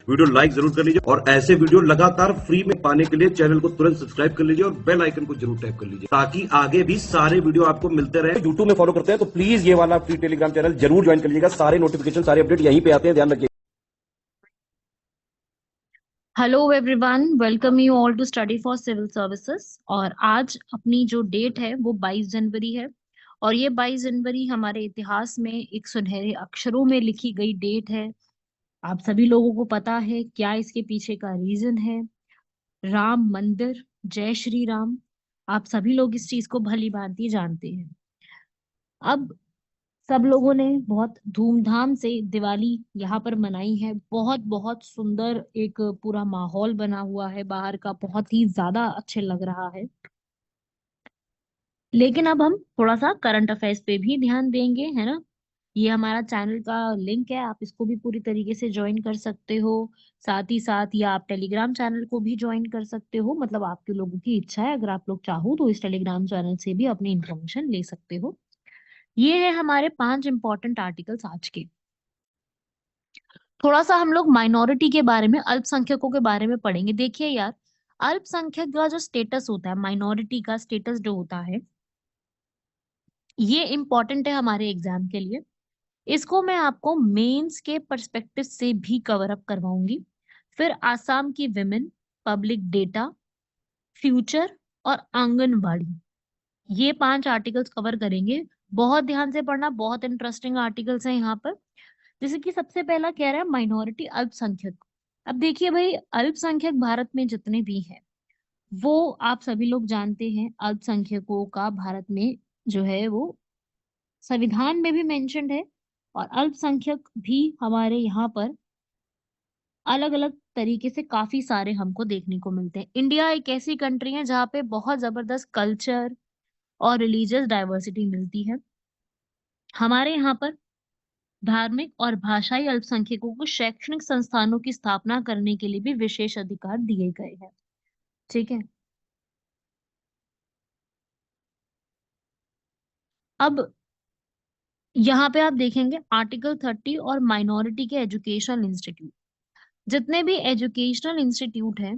Video like जरूर कर लीजिए और ऐसे वीडियो लगातार फ्री में पाने के लिए चैनल को तुरंत सब्सक्राइब कर लीजिए और बेल आइकन को जरूर टैप कर लीजिए ताकि आगे भी सारे वीडियो आपको मिलते रहे। यूट्यूब में फॉलो करते हैं तो प्लीज ये वाला फ्री टेलीग्राम चैनल जरूर ज्वाइन कर लीजिएगा। सारे नोटिफिकेशन, सारे अपडेट यहीं पे आते हैं, ध्यान रखिए। Hello everyone, welcome you all to study for civil services. और आज अपनी जो डेट है वो 22 जनवरी है। और ये 22 जनवरी हमारे इतिहास में एक सुनहरे अक्षरों में लिखी गई डेट है। आप सभी लोगों को पता है क्या इसके पीछे का रीजन है। राम मंदिर, जय श्री राम। आप सभी लोग इस चीज को भली भांति जानते हैं। अब सब लोगों ने बहुत धूमधाम से दिवाली यहाँ पर मनाई है। बहुत बहुत सुंदर एक पूरा माहौल बना हुआ है बाहर का, बहुत ही ज्यादा अच्छे लग रहा है। लेकिन अब हम थोड़ा सा करंट अफेयर्स पे भी ध्यान देंगे, है ना। ये हमारा चैनल का लिंक है, आप इसको भी पूरी तरीके से ज्वाइन कर सकते हो। साथ ही साथ या आप टेलीग्राम चैनल को भी ज्वाइन कर सकते हो, मतलब आपके लोगों की इच्छा है। अगर आप लोग चाहो तो इस टेलीग्राम चैनल से भी अपनी इंफॉर्मेशन ले सकते हो। ये है हमारे 5 इंपॉर्टेंट आर्टिकल्स आज के। थोड़ा सा हम लोग माइनॉरिटी के बारे में, अल्पसंख्यकों के बारे में पढ़ेंगे। देखिए यार, अल्पसंख्यक का जो स्टेटस होता है, माइनॉरिटी का स्टेटस जो होता है, ये इम्पोर्टेंट है हमारे एग्जाम के लिए। इसको मैं आपको मेंस के पर्सपेक्टिव से भी कवर अप करवाऊंगी। फिर आसाम की विमेन, पब्लिक डेटा, फ्यूचर और आंगनवाड़ी, ये 5 आर्टिकल्स कवर करेंगे। बहुत ध्यान से पढ़ना, बहुत इंटरेस्टिंग आर्टिकल्स हैं यहाँ पर। जैसे कि सबसे पहला कह रहा है माइनॉरिटी, अल्पसंख्यक। अब देखिए भाई, अल्पसंख्यक भारत में जितने भी हैं वो आप सभी लोग जानते हैं। अल्पसंख्यकों का भारत में जो है वो संविधान में भी मेंशन्ड है। और अल्पसंख्यक भी हमारे यहाँ पर अलग अलग तरीके से काफी सारे हमको देखने को मिलते हैं। इंडिया एक ऐसी कंट्री है जहाँ पे बहुत जबरदस्त कल्चर और रिलीजियस डाइवर्सिटी मिलती है। हमारे यहाँ पर धार्मिक और भाषाई अल्पसंख्यकों को शैक्षणिक संस्थानों की स्थापना करने के लिए भी विशेष अधिकार दिए गए हैं। ठीक है। अब यहाँ पे आप देखेंगे आर्टिकल 30 और माइनॉरिटी के एजुकेशनल इंस्टीट्यूट। जितने भी एजुकेशनल इंस्टीट्यूट हैं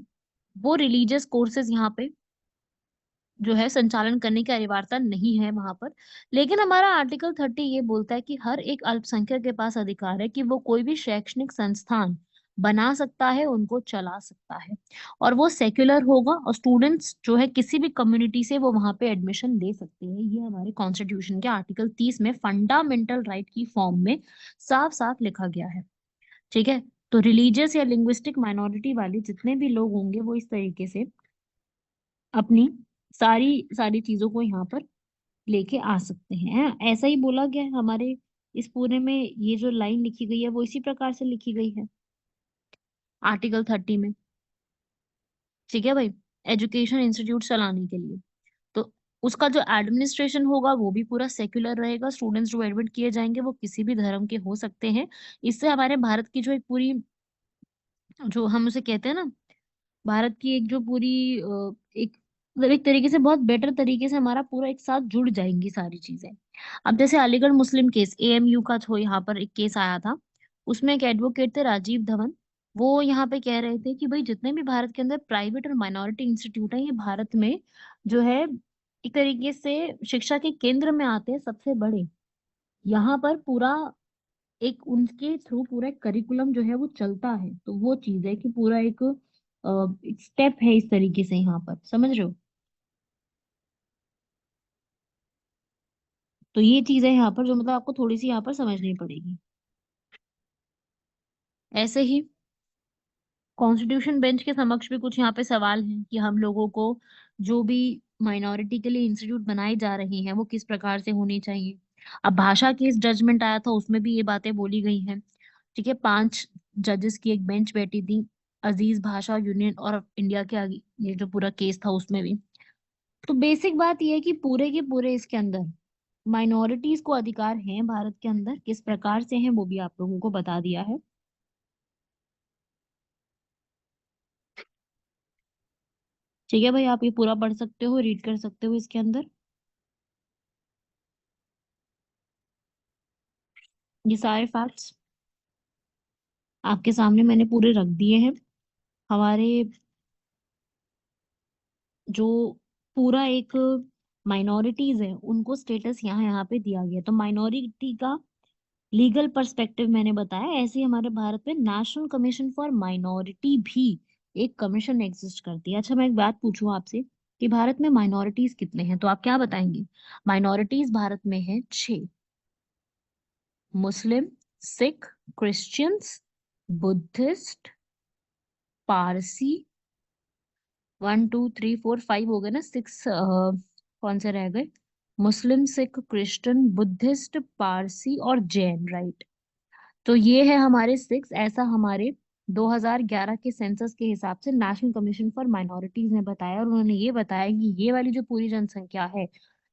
वो रिलीजियस कोर्सेज यहाँ पे जो है संचालन करने की अनिवार्यता नहीं है वहां पर। लेकिन हमारा आर्टिकल 30 ये बोलता है कि हर एक अल्पसंख्यक के पास अधिकार है कि वो कोई भी शैक्षणिक संस्थान बना सकता है, उनको चला सकता है। और वो सेक्युलर होगा और स्टूडेंट्स जो है किसी भी कम्युनिटी से वो वहां पे एडमिशन ले सकते हैं। ये हमारे कॉन्स्टिट्यूशन के आर्टिकल 30 में फंडामेंटल राइट की फॉर्म में साफ साफ लिखा गया है। ठीक है। तो रिलीजियस या लिंग्विस्टिक माइनॉरिटी वाले जितने भी लोग होंगे वो इस तरीके से अपनी सारी सारी चीजों को यहाँ पर लेके आ सकते हैं। ऐसा ही बोला गया है हमारे इस पूरे में। ये जो लाइन लिखी गई है वो इसी प्रकार से लिखी गई है आर्टिकल 30 में। ठीक है भाई। एजुकेशन इंस्टीट्यूट चलाने के लिए तो उसका जो एडमिनिस्ट्रेशन होगा वो भी पूरा सेक्युलर रहेगा। स्टूडेंट्स जो एडमिट किए जाएंगे वो किसी भी धर्म के हो सकते हैं। इससे हमारे भारत की जो एक पूरी, जो हम उसे कहते हैं ना, भारत की एक जो पूरी एक मतलब एक तरीके से बहुत बेटर तरीके से हमारा पूरा एक साथ जुड़ जाएंगी सारी चीजें। अब जैसे अलीगढ़ मुस्लिम केस, एएमयू का जो यहाँ पर एक केस आया था, उसमें एक एडवोकेट थे राजीव धवन। वो यहाँ पे कह रहे थे कि भाई जितने भी भारत के अंदर प्राइवेट और माइनॉरिटी इंस्टीट्यूट हैं ये भारत में जो है एक तरीके से शिक्षा के केंद्र में आते हैं, सबसे बड़े। यहाँ पर पूरा एक उनके थ्रू पूरा एक करिकुलम जो है वो चलता है। तो वो चीज है कि पूरा एक स्टेप है इस तरीके से, यहाँ पर समझ रहे हो। तो ये चीज है यहाँ पर जो मतलब आपको थोड़ी सी यहाँ पर समझनी पड़ेगी। ऐसे ही कॉन्स्टिट्यूशन बेंच के समक्ष भी कुछ यहाँ पे सवाल हैं कि हम लोगों को जो भी माइनॉरिटी के लिए इंस्टीट्यूट बनाए जा रहे हैं वो किस प्रकार से होने चाहिए। अब भाषा केस जजमेंट आया था, उसमें भी ये बातें बोली गई हैं। ठीक है। 5 जजेस की एक बेंच बैठी थी, अजीज भाषा यूनियन और इंडिया के आगे ये जो पूरा केस था उसमें भी। तो बेसिक बात ये है कि पूरे के पूरे इसके अंदर माइनॉरिटीज को अधिकार हैं भारत के अंदर, किस प्रकार से हैं वो भी आप लोगों को बता दिया है। ठीक है भाई, आप ये पूरा पढ़ सकते हो, रीड कर सकते हो इसके अंदर ये सारे फैक्ट्स। आपके सामने मैंने पूरे रख दिए हैं। हमारे जो पूरा एक माइनॉरिटीज है उनको स्टेटस यहाँ यहाँ पे दिया गया। तो माइनॉरिटी का लीगल पर्सपेक्टिव मैंने बताया। ऐसे ही हमारे भारत में नेशनल कमीशन फॉर माइनॉरिटी भी एक कमीशन एग्जिस्ट करती है। अच्छा, मैं एक बात पूछूं आपसे कि भारत में माइनॉरिटीज कितने हैं, तो आप क्या बताएंगे? माइनॉरिटीज भारत में है 6। मुस्लिम, सिख, क्रिश्चियंस, बुद्धिस्ट, पारसी, 1 2 3 4 5 हो गए ना, 6। कौन से रह गए? मुस्लिम, सिख, क्रिश्चियन, बुद्धिस्ट, पारसी और जैन, राइट। तो ये है हमारे 6। ऐसा हमारे 2011 के सेंसस के हिसाब से नेशनल कमीशन फॉर माइनॉरिटीज ने बताया, और उन्होंने ये बताया कि ये वाली जो पूरी जनसंख्या है,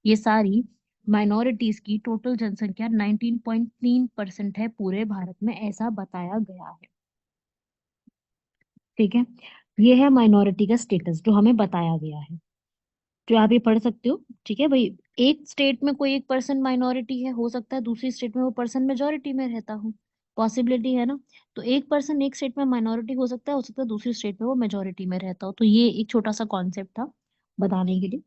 ये सारी माइनॉरिटीज की टोटल जनसंख्या 19.3% है पूरे भारत में, ऐसा बताया गया है। ठीक है, ये है माइनॉरिटी का स्टेटस जो हमें बताया गया है, जो आप ये पढ़ सकते हो। ठीक है भाई, एक स्टेट में कोई एक पर्सन माइनॉरिटी है, हो सकता है दूसरी स्टेट में वो पर्सन मेजोरिटी में रहता हो, पॉसिबिलिटी है ना। तो एक पर्सन एक स्टेट में माइनॉरिटी हो सकता है दूसरी स्टेट में वो मेजोरिटी में रहता हो। तो ये एक छोटा सा कॉन्सेप्ट था बताने के लिए।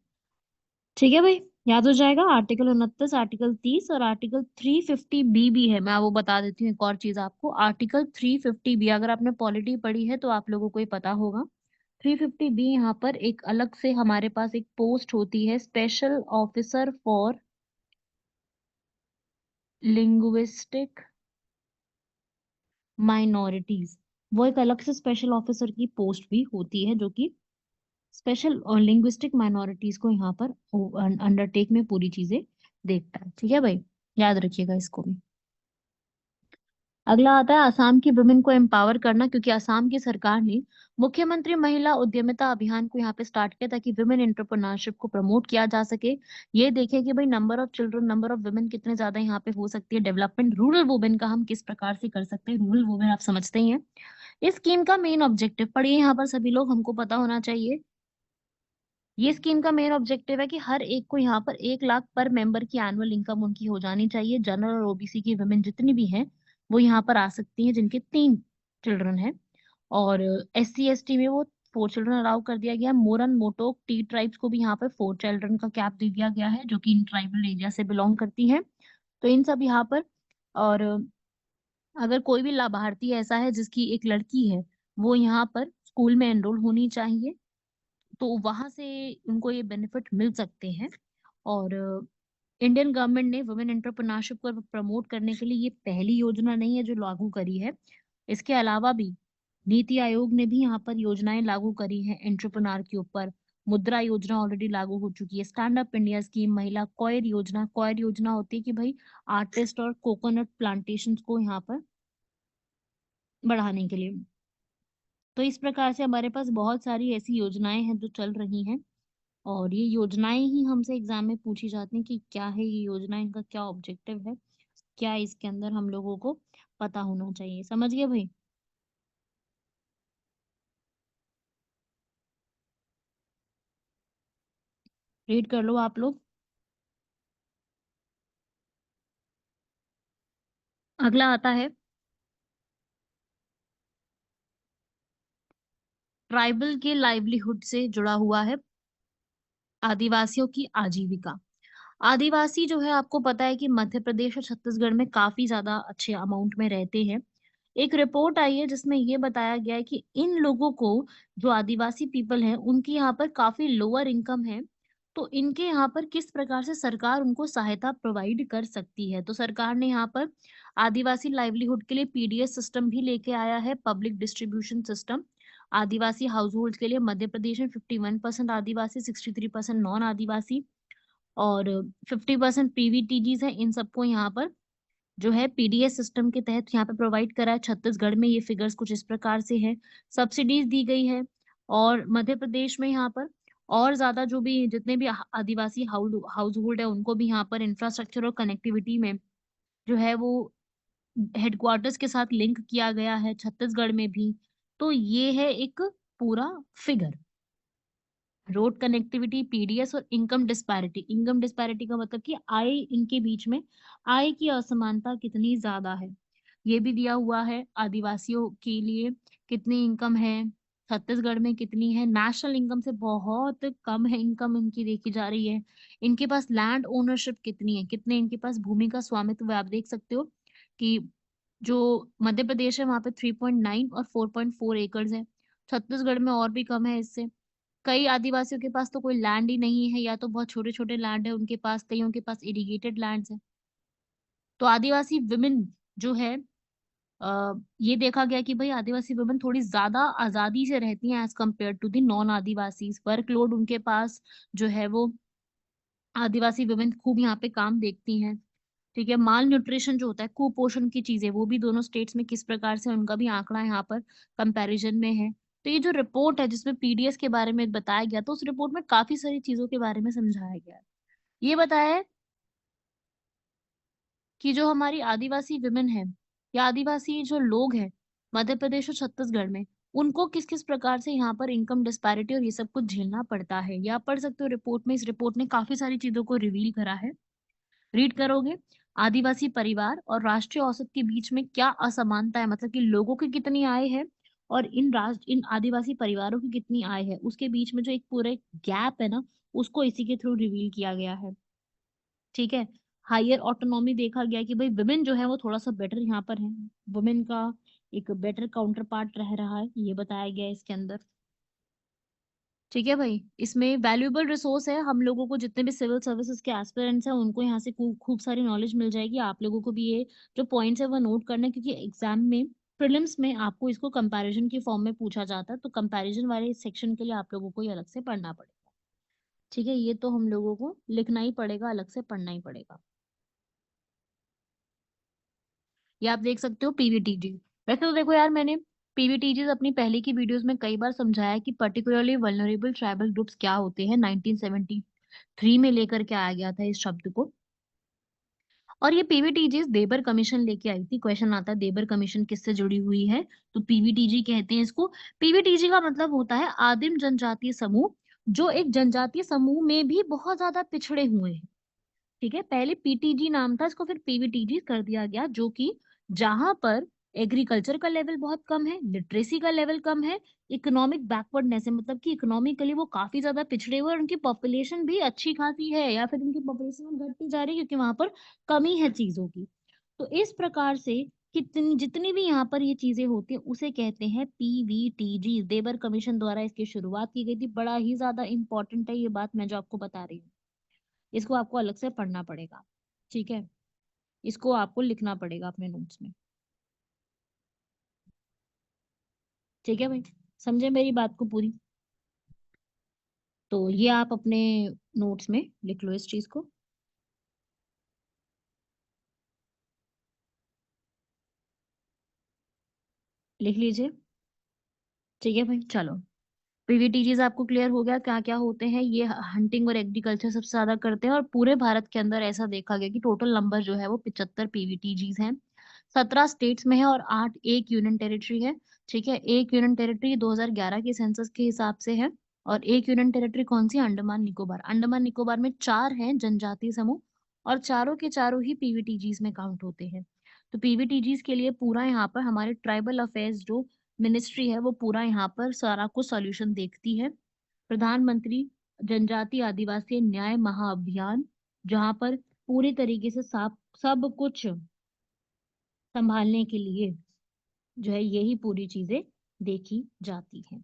ठीक है भाई, याद हो जाएगा। आर्टिकल 29, आर्टिकल 30 और आर्टिकल 350 बी भी है। मैं वो बता देती हूँ एक और चीज आपको। आर्टिकल 350 बी, अगर आपने पॉलिटी पढ़ी है तो आप लोगों को ये पता होगा। 350 बी, यहाँ पर एक अलग से हमारे पास एक पोस्ट होती है, special officer for linguistic minorities. वो एक अलग से स्पेशल ऑफिसर की पोस्ट भी होती है, जो कि स्पेशल और लिंग्विस्टिक माइनॉरिटीज को यहाँ पर अंडरटेक में पूरी चीजें देखता है। ठीक है भाई, याद रखिएगा इसको भी। अगला आता है असम की वुमेन को एम्पावर करना, क्योंकि असम की सरकार ने मुख्यमंत्री महिला उद्यमिता अभियान को यहाँ पे स्टार्ट किया ताकि वुमेन एंटरप्रेन्योरशिप को प्रमोट किया जा सके। ये देखें कि भाई number of children, number of women कितने ज्यादा यहाँ पे हो सकती है। डेवलपमेंट रूरल वुमेन का हम किस प्रकार से कर सकते हैं, रूरल वुमेन आप समझते ही हैं। इस स्कीम का मेन ऑब्जेक्टिव पढ़िए यहाँ पर सभी लोग, हमको पता होना चाहिए। ये स्कीम का मेन ऑब्जेक्टिव है कि हर एक को यहाँ पर 1 लाख पर मेंबर की एनुअल इनकम उनकी हो जानी चाहिए। जनरल और ओबीसी की वुमेन जितनी भी हैं वो यहाँ पर आ सकती हैं जिनके 3 चिल्ड्रन हैं। और SC ST में वो 4 चिल्ड्रन अलाउ कर दिया गया है। मोरन मोटोक टी ट्राइब्स को भी यहाँ पर 4 चिल्ड्रन का कैप दे दिया गया है, जो कि इन ट्राइबल एरिया से बिलोंग करती है। तो इन सब यहाँ पर। और अगर कोई भी लाभार्थी ऐसा है जिसकी एक लड़की है, वो यहाँ पर स्कूल में एनरोल होनी चाहिए, तो वहां से उनको ये बेनिफिट मिल सकते हैं। और इंडियन गवर्नमेंट ने वुमेन एंटरप्रेन्योरशिप को प्रमोट करने के लिए ये पहली योजना नहीं है जो लागू करी है। इसके अलावा भी नीति आयोग ने भी यहाँ पर योजनाएं लागू करी हैं एंटरप्रेन्योर के ऊपर। मुद्रा योजना ऑलरेडी लागू हो चुकी है। स्टैंड अप इंडिया स्कीम, महिला कॉयर योजना। कॉयर योजना होती है कि भाई आर्टिस्ट और कोकोनट प्लांटेशन को यहाँ पर बढ़ाने के लिए। तो इस प्रकार से हमारे पास बहुत सारी ऐसी योजनाएं हैं जो चल रही हैं, और ये योजनाएं ही हमसे एग्जाम में पूछी जाती हैं कि क्या है ये योजना, इनका क्या ऑब्जेक्टिव है, क्या इसके अंदर हम लोगों को पता होना चाहिए। समझ गए भाई? रीड कर लो आप लोग। अगला आता है ट्राइबल के लाइवलीहुड से जुड़ा हुआ है आदिवासियों की आजीविका। आदिवासी जो है, आपको पता है कि मध्य प्रदेश और छत्तीसगढ़ में काफी ज्यादा अच्छे अमाउंट में रहते हैं। एक रिपोर्ट आई है जिसमें ये बताया गया है कि इन लोगों को, जो आदिवासी पीपल हैं, उनकी यहाँ पर काफी लोअर इनकम है। तो इनके यहाँ पर किस प्रकार से सरकार उनको सहायता प्रोवाइड कर सकती है? तो सरकार ने यहाँ पर आदिवासी लाइवलीहुड के लिए पीडीएस सिस्टम भी लेके आया है, पब्लिक डिस्ट्रीब्यूशन सिस्टम। आदिवासी हाउस होल्ड के लिए मध्य प्रदेश में 51% आदिवासी, 63% नॉन आदिवासी और 50% पीवीटीजीज है। इन सबको यहाँ पर जो है पीडीएस सिस्टम के तहत यहाँ पे प्रोवाइड करा है। छत्तीसगढ़ में ये फिगर्स कुछ इस प्रकार से है। सब्सिडीज दी गई है। और मध्य प्रदेश में यहाँ पर और ज्यादा जो भी जितने भी आदिवासी हाउस होल्ड है उनको भी यहाँ पर इंफ्रास्ट्रक्चर और कनेक्टिविटी में जो है वो हेडक्वार्टर्स के साथ लिंक किया गया है, छत्तीसगढ़ में भी। तो ये है एक पूरा फिगर। रोड कनेक्टिविटी, पीडीएस और इनकम डिस्पैरिटी। इनकम डिस्पैरिटी का मतलब कि आय, इनके बीच में आय की असमानता कितनी ज्यादा है। ये भी दिया हुआ है आदिवासियों के लिए कितनी इनकम है, छत्तीसगढ़ में कितनी है, नेशनल इनकम से बहुत कम है इनकम इनकी देखी जा रही है। इनके पास लैंड ओनरशिप कितनी है, कितने इनके पास भूमि का स्वामित्व है, आप देख सकते हो कि जो मध्य प्रदेश है वहां पे 3.9 और 4.4 एकड़ है। छत्तीसगढ़ में और भी कम है इससे। कई आदिवासियों के पास तो कोई लैंड ही नहीं है, या तो बहुत छोटे छोटे लैंड है उनके पास, कईयों के पास इरिगेटेड लैंड्स है। तो आदिवासी विमेन जो है, ये देखा गया कि भाई आदिवासी वुमेन थोड़ी ज्यादा आजादी से रहती हैं as compare to the non आदिवासी। वर्कलोड उनके पास जो है वो, आदिवासी वुमेन खूब यहाँ पे काम देखती हैं। ठीक है, माल न्यूट्रिशन जो होता है, कुपोषण की चीजें, वो भी दोनों स्टेट्स में किस प्रकार से उनका भी आंकड़ा यहाँ पर कंपैरिजन में है। तो ये जो रिपोर्ट है जिसमें पीडीएस के बारे में बताया गया, तो उस रिपोर्ट में काफी सारी चीजों के बारे में समझाया गया है। ये बताया है कि जो हमारी आदिवासी विमेन है या आदिवासी जो लोग हैं मध्य प्रदेश और छत्तीसगढ़ में, उनको किस किस प्रकार से यहाँ पर इनकम डिस्पैरिटी और ये सब कुछ झेलना पड़ता है, ये आप पढ़ सकते हो रिपोर्ट में। इस रिपोर्ट ने काफी सारी चीजों को रिवील करा है। रीड करोगे, आदिवासी परिवार और राष्ट्रीय औसत के बीच में क्या असमानता है, मतलब कि लोगों की कितनी आय है और इन आदिवासी परिवारों की कितनी आय है, उसके बीच में जो एक पूरा गैप है ना, उसको इसी के थ्रू रिवील किया गया है। ठीक है, हायर ऑटोनॉमी देखा गया कि भाई वुमेन जो है वो थोड़ा सा बेटर यहाँ पर है, वुमेन का एक बेटर काउंटर पार्ट रह रहा है, ये बताया गया है इसके अंदर। ठीक है भाई, इसमें वैल्यूएबल रिसोर्स है हम लोगों को, जितने भी सिविल सर्विसेज के एस्पिरेंट्स हैं उनको यहाँ से खूब सारी नॉलेज मिल जाएगी। आप लोगों को भी ये जो पॉइंट्स है वो नोट करना है, क्योंकि एग्जाम में प्रीलिम्स में आपको इसको कंपैरिजन की फॉर्म में पूछा जाता है, तो कंपैरिजन वाले सेक्शन के लिए आप लोगों को ये अलग से पढ़ना पड़ेगा। ठीक है, ये तो हम लोगों को लिखना ही पड़ेगा, अलग से पढ़ना ही पड़ेगा। ये आप देख सकते हो पीवीटीजी। वैसे तो देखो यार, मैंने पीवीटीजीज अपनी पहले की वीडियोस में कई बार समझाया कि पर्टिकुलरली वल्नरेबल ट्राइबल ग्रुप्स क्या होते हैं, 1973 में लेकर के आया गया था इस शब्द को। और ये पीवीटीजीज देबर कमीशन लेके आई थी। क्वेश्चन आता है देबर कमीशन किससे जुड़ी हुई है, तो पीवीटीजी कहते हैं इसको। पीवीटीजी का मतलब होता है आदिम जनजातीय समूह, जो एक जनजातीय समूह में भी बहुत ज्यादा पिछड़े हुए हैं। ठीक है, पहले पीटीजी नाम था, इसको फिर पीवीटीजी कर दिया गया, जो कि जहां पर एग्रीकल्चर का लेवल बहुत कम है, लिटरेसी का लेवल कम है, इकोनॉमिक बैकवर्डनेस है, मतलब कि इकोनॉमिकली वो काफी ज्यादा पिछड़े हुए हैं, और उनकी पॉपुलेशन भी अच्छी खासी है, या फिर उनकी पॉपुलेशन घटती जा रही है क्योंकि वहां पर कमी है चीजों की। तो इस प्रकार से कितनी जितनी भी यहाँ पर ये चीजें होती हैं उसे कहते हैं पीवीटीजी। देबर कमीशन द्वारा इसकी शुरुआत की गई थी। बड़ा ही ज्यादा इंपॉर्टेंट है ये बात मैं जो आपको बता रही हूँ, इसको आपको अलग से पढ़ना पड़ेगा। ठीक है, इसको आपको लिखना पड़ेगा अपने नोट्स में। ठीक है भाई, समझे मेरी बात को पूरी? तो ये आप अपने नोट्स में लिख लो इस चीज को, लिख लीजिए। ठीक है भाई, चलो। पीवीटीजीज आपको क्लियर हो गया क्या क्या होते हैं। ये हंटिंग और एग्रीकल्चर सबसे ज्यादा करते हैं, और पूरे भारत के अंदर ऐसा देखा गया कि टोटल नंबर जो है वो 75 पीवीटीजीज हैं। 17 स्टेट्स में है और 8 एक यूनियन टेरिटरी है। ठीक है, एक यूनियन टेरिटरी 2011 के सेंसस के हिसाब से है। और एक यूनियन टेरिटरी कौन सी? अंडमान निकोबार। अंडमान निकोबार में 4 हैं जनजातीय समूह, और चारों के चारों ही पीवीटीजीज में काउंट होते हैं। तो पीवीटीजीज के लिए पूरा यहाँ पर हमारे ट्राइबल अफेयर्स जो मिनिस्ट्री है वो पूरा यहाँ पर सारा कुछ सॉल्यूशन देखती है। प्रधानमंत्री जनजातीय आदिवासी न्याय महाअभियान, जहाँ पर पूरी तरीके से सब कुछ संभालने के लिए जो है यही पूरी चीजें देखी जाती हैं।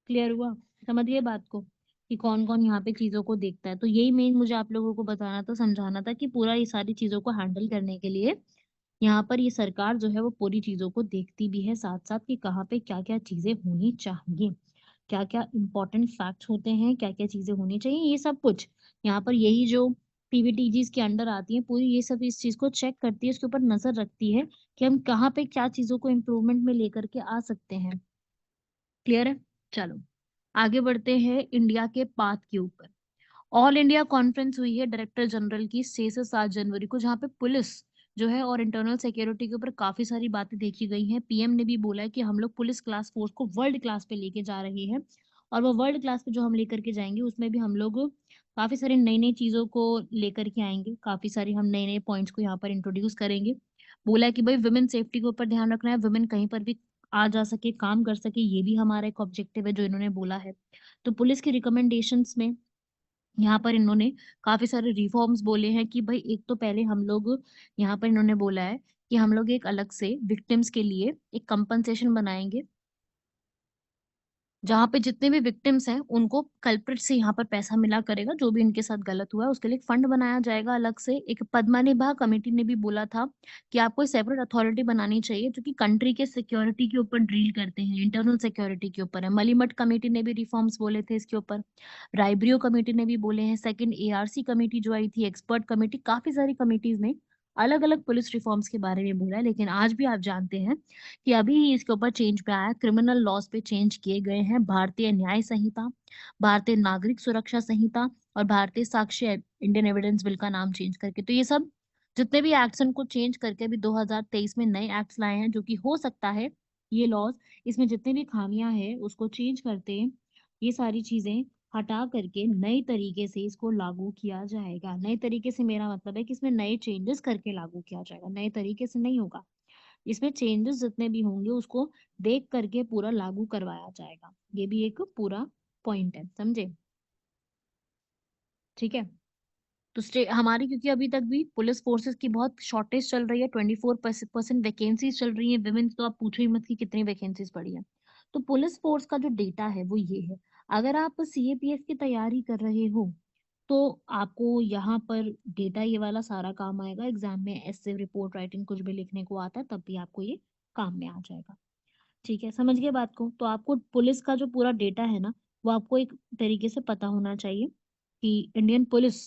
क्लियर हुआ? समझिए बात को कि कौन कौन यहाँ पे चीजों को देखता है। तो यही मेन मुझे आप लोगों को बताना था, समझाना था कि पूरा ये सारी चीजों को हैंडल करने के लिए यहाँ पर ये सरकार जो है वो पूरी चीजों को देखती भी है साथ साथ, कि कहाँ पे क्या क्या चीजें होनी चाहिए, क्या क्या इंपॉर्टेंट फैक्ट्स होते हैं, क्या क्या चीजें होनी चाहिए, ये सब कुछ यहाँ पर यही जो पीवीटीजीज के अंडर आती है पूरी, ये सब इस चीज को चेक करती है, इसके ऊपर नजर रखती है कि हम कहाँ पे क्या चीजों को इम्प्रूवमेंट में लेकर के आ सकते हैं। क्लियर है? चलो आगे बढ़ते हैं इंडिया के पाथ के ऊपर। ऑल इंडिया कॉन्फ्रेंस हुई है डायरेक्टर जनरल की 6 से 7 जनवरी को, जहाँ पे पुलिस जो है और इंटरनल सिक्योरिटी के ऊपर काफी सारी बातें देखी गई हैं। पीएम ने भी बोला है कि हम लोग पुलिस क्लास फोर्स को वर्ल्ड क्लास पे लेके जा रहे हैं, और वो वर्ल्ड क्लास पे जो हम लेकर के जाएंगे उसमें भी हम लोग काफी सारी नई नई चीजों को लेकर के आएंगे, काफी सारी हम नए नए पॉइंट्स को यहाँ पर इंट्रोड्यूस करेंगे। बोला है कि भाई वुमेन सेफ्टी के ऊपर ध्यान रखना है, वुमेन कहीं पर भी आ जा सके, काम कर सके, ये भी हमारा एक ऑब्जेक्टिव है जो इन्होंने बोला है। तो पुलिस की रिकमेंडेशंस में यहाँ पर इन्होंने काफी सारे रिफॉर्म्स बोले हैं कि भाई एक तो पहले हम लोग, यहाँ पर इन्होंने बोला है कि हम लोग एक अलग से विक्टिम्स के लिए एक कंपनसेशन बनाएंगे, जहाँ पे जितने भी विक्टिम्स हैं उनको कल्प्रिट से यहाँ पर पैसा मिला करेगा, जो भी इनके साथ गलत हुआ है उसके लिए एक फंड बनाया जाएगा अलग से। एक पद्मनिभा कमेटी ने भी बोला था कि आपको सेपरेट अथॉरिटी बनानी चाहिए जो कि कंट्री के सिक्योरिटी के ऊपर डील करते हैं, इंटरनल सिक्योरिटी के ऊपर है। मलिमट कमेटी ने भी रिफॉर्म्स बोले थे इसके ऊपर, राइब्रियो कमेटी ने भी बोले हैं, सेकंड एआरसी कमेटी जो आई थी, एक्सपर्ट कमेटी, काफी सारी कमेटीज ने अलग अलग पुलिस रिफॉर्म्स के बारे में बोला है। लेकिन आज भी आप जानते हैं कि अभी ही इसके ऊपर चेंज पे आया, क्रिमिनल लॉज पे चेंज किए गए हैं, भारतीय न्याय संहिता, भारतीय नागरिक सुरक्षा संहिता और भारतीय साक्ष्य इंडियन एविडेंस बिल का नाम चेंज करके। तो ये सब जितने भी एक्ट्स उनको चेंज करके अभी 2023 में नए एक्ट्स लाए हैं, जो कि हो सकता है ये लॉज, इसमें जितनी भी खामियां हैं उसको चेंज करते, ये सारी चीजें हटा करके नई तरीके से इसको लागू किया जाएगा। नए तरीके से मेरा मतलब है कि इसमें नए चेंजेस करके लागू किया जाएगा, नए तरीके से नहीं होगा। इसमें चेंजेस जितने भी होंगे उसको देख करके पूरा लागू करवाया जाएगा। ये भी एक पूरा पॉइंट है, समझे? ठीक है। तो हमारी, क्योंकि अभी तक भी पुलिस फोर्सेस की बहुत शॉर्टेज चल रही है, 24% वैकेंसीज चल रही है विमेन, तो आप पूछो ही मत कि कितनी वैकेंसीज पड़ी है। तो पुलिस फोर्स का जो डेटा है वो ये है। अगर आप सीएपीएफ की तैयारी कर रहे हो तो आपको यहाँ पर डेटा ये वाला सारा काम आएगा। एग्जाम में ऐसे रिपोर्ट राइटिंग कुछ भी लिखने को आता है तब भी आपको ये काम में आ जाएगा। ठीक है, समझ गए बात को? तो आपको पुलिस का जो पूरा डेटा है ना, वो आपको एक तरीके से पता होना चाहिए कि इंडियन पुलिस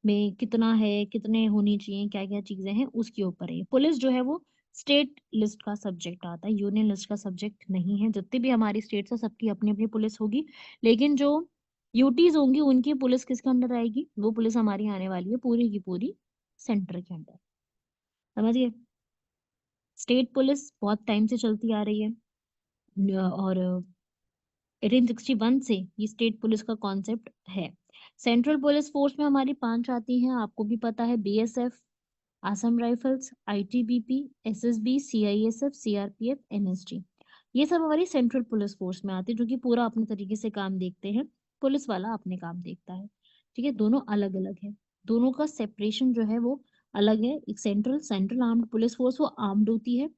में कितना है, कितने होनी चाहिए, क्या क्या चीजें हैं, उसके ऊपर है। पुलिस जो है वो स्टेट लिस्ट का सब्जेक्ट आता है, यूनियन लिस्ट का सब्जेक्ट नहीं है। जितनी भी हमारी स्टेट्स है सबकी अपनी अपनी पुलिस होगी, लेकिन जो यूटीज होंगी उनकी पुलिस किसके अंडर आएगी? वो पुलिस हमारी आने वाली है पूरी की पूरी सेंटर के अंदर। समझ गए? स्टेट पुलिस बहुत टाइम से चलती आ रही है, और 1861 से ये स्टेट पुलिस का कॉन्सेप्ट है। सेंट्रल पुलिस फोर्स में हमारी 5 आती हैं, आपको भी पता है, BSF, Assam rifles, ITBP, SSB, CISF, CRPF, NSG. ये सब हमारी सेंट्रल पुलिस फोर्स में आती है, जो कि पूरा अपने तरीके से काम देखते हैं, पुलिस वाला अपने काम देखता है। ठीक है, दोनों अलग अलग है, दोनों का सेपरेशन जो है वो अलग है। एक central central armed police force वो आर्म्ड होती है,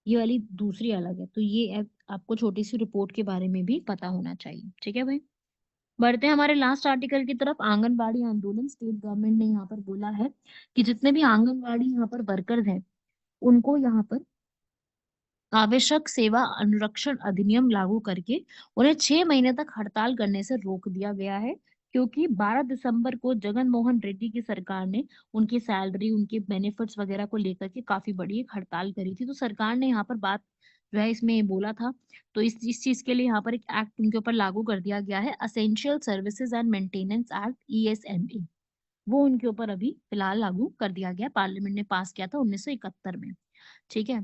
ये वाली दूसरी अलग है। तो ये आपको छोटी सी रिपोर्ट के बारे में भी पता होना चाहिए। ठीक है भाई, बढ़ते हैं हमारे लास्ट आर्टिकल की तरफ। आंगनबाड़ी आंदोलन, स्टेट गवर्नमेंट ने यहाँ पर बोला है कि जितने भी आंगनबाड़ी यहाँ पर वर्कर्स हैं उनको यहाँ पर आवश्यक सेवा अनुरक्षण अधिनियम लागू करके उन्हें 6 महीने तक हड़ताल करने से रोक दिया गया है, क्योंकि 12 दिसंबर को जगन मोहन रेड्डी की सरकार ने उनकी सैलरी, उनके बेनिफिट्स वगैरह को लेकर के काफी बड़ी एक हड़ताल करी थी। तो सरकार ने यहाँ पर बात जो है इसमें बोला था, तो इस चीज के लिए यहाँ पर एक एक्ट उनके ऊपर लागू कर दिया गया है, essential services and maintenance act, ESMA. वो उनके ऊपर अभी फिलहाल लागू कर दिया गया, पार्लियामेंट ने पास किया था 1971 में। ठीक है,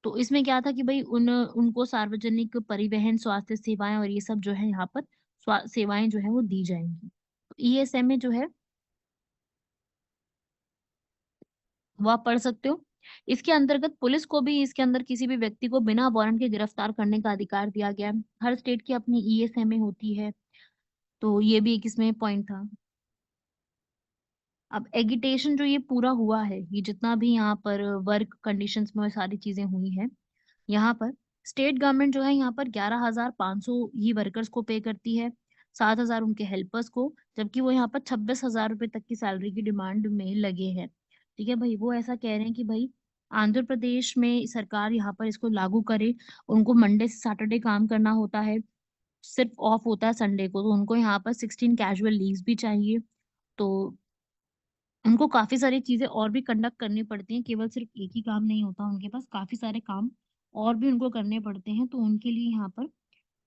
तो इसमें क्या था कि भाई उनको सार्वजनिक परिवहन, स्वास्थ्य सेवाएं और ये सब जो है यहाँ पर सेवाएं जो है वो दी जाएंगी। तो ईएसएमए जो है वो आप पढ़ सकते हो। इसके अंतर्गत पुलिस को भी इसके अंदर किसी भी व्यक्ति को बिना वारंट के गिरफ्तार करने का अधिकार दिया गया है। हर स्टेट की अपनी ईएसएमए होती है, तो ये भी एक इसमें पॉइंट था। अब एगिटेशन जो ये पूरा हुआ है, ये जितना भी यहाँ पर वर्क कंडीशंस में सारी चीजें हुई है, यहाँ पर स्टेट गवर्नमेंट जो है यहाँ पर 11,500 ही वर्कर्स को पे करती है, 7,000 उनके हेल्पर्स को, जबकि वो यहाँ पर 26,000 रुपए तक की सैलरी की डिमांड में लगे हैं। ठीक है भाई, वो ऐसा कह रहे हैं कि भाई आंध्र प्रदेश में सरकार यहाँ पर इसको लागू करे। उनको मंडे से सैटरडे काम करना होता है, सिर्फ ऑफ होता है संडे को, तो उनको यहाँ पर 16 कैजुअल लीव्स भी चाहिए। तो उनको काफी सारी चीजें और भी कंडक्ट करनी पड़ती हैं, केवल सिर्फ एक ही काम नहीं होता उनके पास, काफी सारे काम और भी उनको करने पड़ते हैं। तो उनके लिए यहाँ पर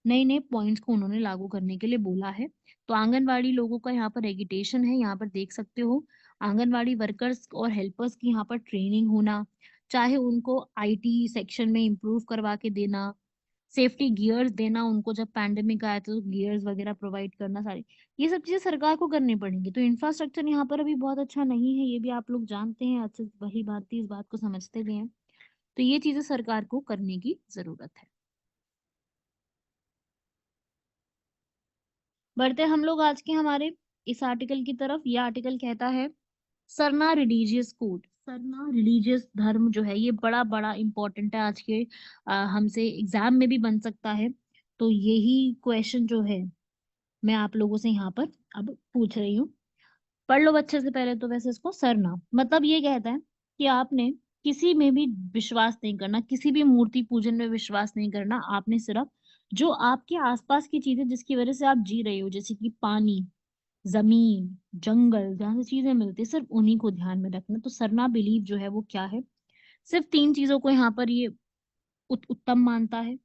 नए नए पॉइंट्स को उन्होंने लागू करने के लिए बोला है। तो आंगनवाड़ी लोगों का यहाँ पर एगिटेशन है, यहाँ पर देख सकते हो। आंगनवाड़ी वर्कर्स और हेल्पर्स की यहाँ पर ट्रेनिंग होना, चाहे उनको आईटी सेक्शन में इम्प्रूव करवा के देना, सेफ्टी गियर्स देना उनको, जब पैंडेमिक आया तो गियर्स वगैरह प्रोवाइड करना, सारी ये सब चीजें सरकार को करनी पड़ेंगी। तो इंफ्रास्ट्रक्चर यहाँ पर अभी बहुत अच्छा नहीं है, ये भी आप लोग जानते हैं, अच्छे वही बात थी, इस बात को समझते भी हैं। तो ये चीजें सरकार को करने की जरूरत है। बढ़ते हम लोग आज के हमारे इस आर्टिकल की तरफ। ये आर्टिकल कहता है Sarna religious code. Sarna religious धर्म जो है ये बड़ा बड़ा इंपॉर्टेंट है आज के, हमसे एग्जाम में भी बन सकता है। तो यही क्वेश्चन जो है मैं आप लोगों से यहाँ पर अब पूछ रही हूँ। पढ़ लो अच्छे से पहले तो। वैसे इसको सरना मतलब ये कहता है कि आपने किसी में भी विश्वास नहीं करना, किसी भी मूर्ति पूजन में विश्वास नहीं करना। आपने सिर्फ जो आपके आसपास की चीजें जिसकी वजह से आप जी रहे हो, जैसे कि पानी, जमीन, जंगल, जहाँ से चीजें मिलती है, सिर्फ उन्हीं को ध्यान में रखना। तो सरना बिलीव जो है वो क्या है, सिर्फ तीन चीजों को यहाँ पर ये उत्तम मानता है।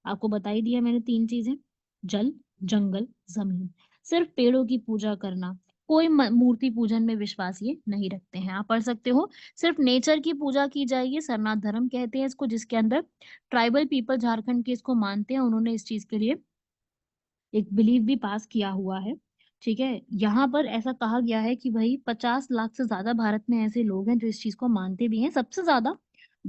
आपको बता ही दिया मैंने तीन चीजें, जल, जंगल, जमीन। सिर्फ पेड़ों की पूजा करना, कोई मूर्ति पूजन में विश्वास ये नहीं रखते हैं। आप पढ़ सकते हो, सिर्फ नेचर की पूजा की जाएगी, सरनाथ धर्म कहते हैं इसको, जिसके अंदर ट्राइबल पीपल झारखंड के इसको मानते हैं। उन्होंने इस चीज के लिए एक बिलीव भी पास किया हुआ है। ठीक है, यहाँ पर ऐसा कहा गया है कि भाई 50 लाख से ज्यादा भारत में ऐसे लोग हैं जो इस चीज को मानते भी हैं, सबसे ज्यादा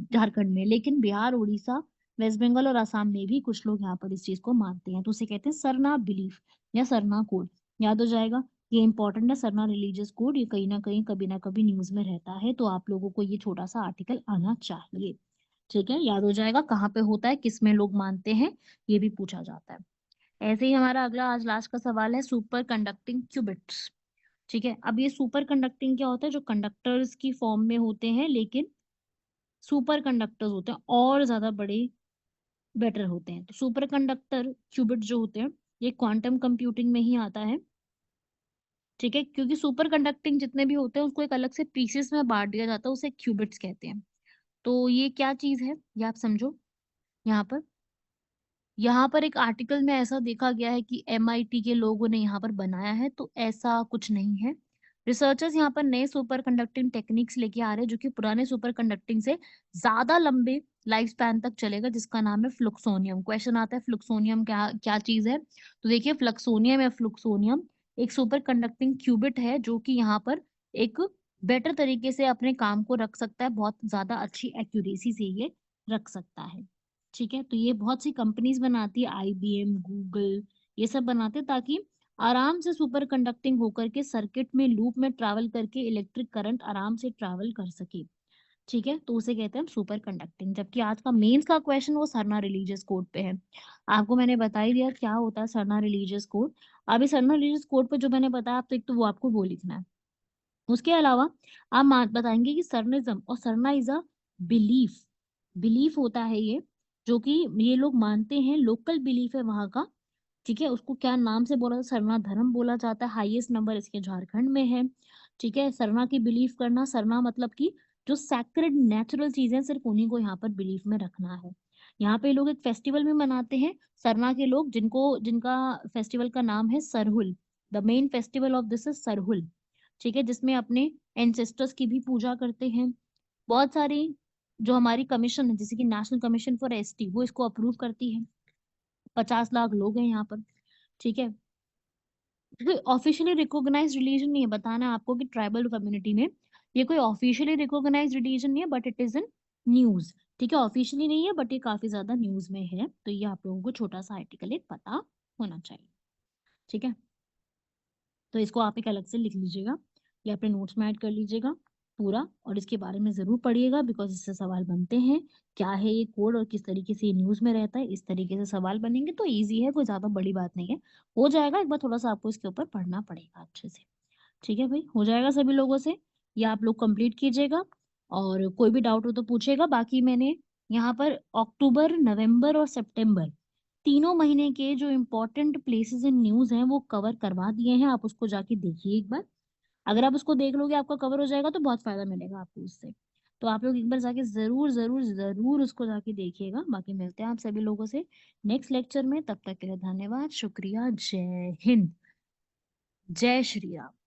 झारखंड में, लेकिन बिहार, उड़ीसा, वेस्ट बंगाल और असम में भी कुछ लोग यहाँ पर इस चीज को मानते हैं। तो उसे कहते हैं सरना बिलीफ या सरना कोड। याद हो जाएगा, ये इंपॉर्टेंट है सरना रिलीजियस कोड, ये कहीं ना कभी न्यूज में रहता है, तो आप लोगों को ये छोटा सा आर्टिकल आना चाहिए। ठीक है, याद हो जाएगा कहाँ पे होता है, किस में लोग मानते हैं, ये भी पूछा जाता है। ऐसे ही हमारा अगला आज लास्ट का सवाल है सुपर कंडक्टिंग क्यूबिट्स। ठीक है, अब ये सुपर कंडक्टिंग क्या होता है, जो कंडक्टर्स की फॉर्म में होते हैं लेकिन सुपर कंडक्टर्स होते हैं और ज्यादा बड़े, बेटर होते हैं। तो सुपर कंडक्टर क्यूबिट जो होते हैं ये क्वांटम कंप्यूटिंग में ही आता है। ठीक है, क्योंकि सुपर कंडक्टिंग जितने भी होते हैं उसको एक अलग से पीसेस में बांट दिया जाता है, उसे क्यूबिट्स कहते हैं। तो ये क्या चीज है ये आप समझो। यहाँ पर एक आर्टिकल में ऐसा देखा गया है कि एमआईटी के लोगों ने यहाँ पर बनाया है, तो ऐसा कुछ नहीं है। रिसर्चर्स यहाँ पर नए सुपर कंडक्टिंग टेक्निक्स लेके आ रहे हैं जो कि पुराने सुपर कंडक्टिंग से ज्यादा लंबे लाइफ स्पैन तक चलेगा, जिसका नाम है फ्लुक्सोनियम। क्वेश्चन आता है फ्लुक्सोनियम क्या क्या चीज है, तो देखिए फ्लक्सोनियम या फ्लुक्सोनियम एक सुपर कंडक्टिंग क्यूबिट है जो कि यहाँ पर एक बेटर तरीके से अपने काम को रख सकता है, बहुत ज्यादा अच्छी एक्यूरेसी से ये रख सकता है। ठीक है, तो ये बहुत सी कंपनीज बनाती है, आईबीएम, गूगल, ये सब बनाते हैं ताकि आराम से सुपर कंडक्टिंग होकर के सर्किट में लूप में ट्रैवल करके इलेक्ट्रिक करंट आराम से ट्रैवल कर सके। ठीक है, तो उसे कहते हैं हम सुपर कंडक्टिंग। जबकि आज का मेंस का क्वेश्चन वो सरना रिलीजियस कोड पे है। आपको मैंने बता ही दिया क्या होता है सरना रिलीजियस कोड। अभी सरना रिलीजियस कोड पे जो मैंने बताया, आप तो एक तो वो आपको वो लिखना है। उसके अलावा आप बताएंगे कि सरनिज्म और Sarna is a belief. Belief होता है ये, जो कि ये लोग मानते हैं, लोकल बिलीफ है वहां का। ठीक है, उसको क्या नाम से बोला जाता है, सरना धर्म बोला जाता है। हाईएस्ट नंबर इसके झारखंड में है। ठीक है, सरना की बिलीफ करना, सरना मतलब कि जो सैक्रेड नेचुरल चीजें सिर्फ उन्हीं को यहाँ पर बिलीफ में रखना है। यहाँ पे लोग एक फेस्टिवल भी मनाते हैं सरना के लोग, जिनका फेस्टिवल का नाम है Sarhul. The main festival of this is Sarhul. ठीक है, जिसमें अपने एंसेस्टर्स की भी पूजा करते हैं। बहुत सारी जो हमारी कमीशन है, जैसे कि नेशनल कमीशन फॉर एसटी, वो इसको अप्रूव करती है। 50 लाख लोग हैं यहाँ पर। ठीक है, कोई ऑफिशियली रिकॉग्नाइज्ड रिलीजन नहीं है, बताना है आपको कि ट्राइबल कम्युनिटी में ये कोई ऑफिशियली रिकॉग्नाइज्ड रिलीजन नहीं है, but it is in news. ठीक है, ऑफिशियली नहीं है बट ये काफी ज्यादा न्यूज में है, तो ये आप लोगों को छोटा सा आर्टिकल एक पता होना चाहिए। ठीक है, तो इसको आप एक अलग से लिख लीजिएगा या अपने नोट्स में ऐड कर लीजिएगा पूरा, और इसके बारे में जरूर पढ़िएगा बिकॉज इससे सवाल बनते हैं। क्या है ये कोड और किस तरीके से ये न्यूज में रहता है, इस तरीके से सवाल बनेंगे, तो इजी है, कोई ज्यादा बड़ी बात नहीं है। हो जाएगा, एक बार थोड़ा सा आपको इसके ऊपर पढ़ना पड़ेगा अच्छे से। ठीक है भाई, हो जाएगा सभी लोगों से, ये आप लोग कंप्लीट कीजिएगा। और कोई भी डाउट हो तो पूछेगा। बाकी मैंने यहाँ पर अक्टूबर, नवंबर और सितंबर तीनों महीने के जो इम्पोर्टेंट प्लेसेस इन न्यूज हैं वो कवर करवा दिए हैं, आप उसको जाके देखिए एक बार। अगर आप उसको देख लोगे आपका कवर हो जाएगा, तो बहुत फायदा मिलेगा आपको उससे। तो आप लोग एक बार जाके जरूर जरूर जरूर उसको जाके देखिएगा। बाकी मिलते हैं आप सभी लोगों से नेक्स्ट लेक्चर में, तब तक के लिए धन्यवाद, शुक्रिया, जय हिंद, जय श्री राम।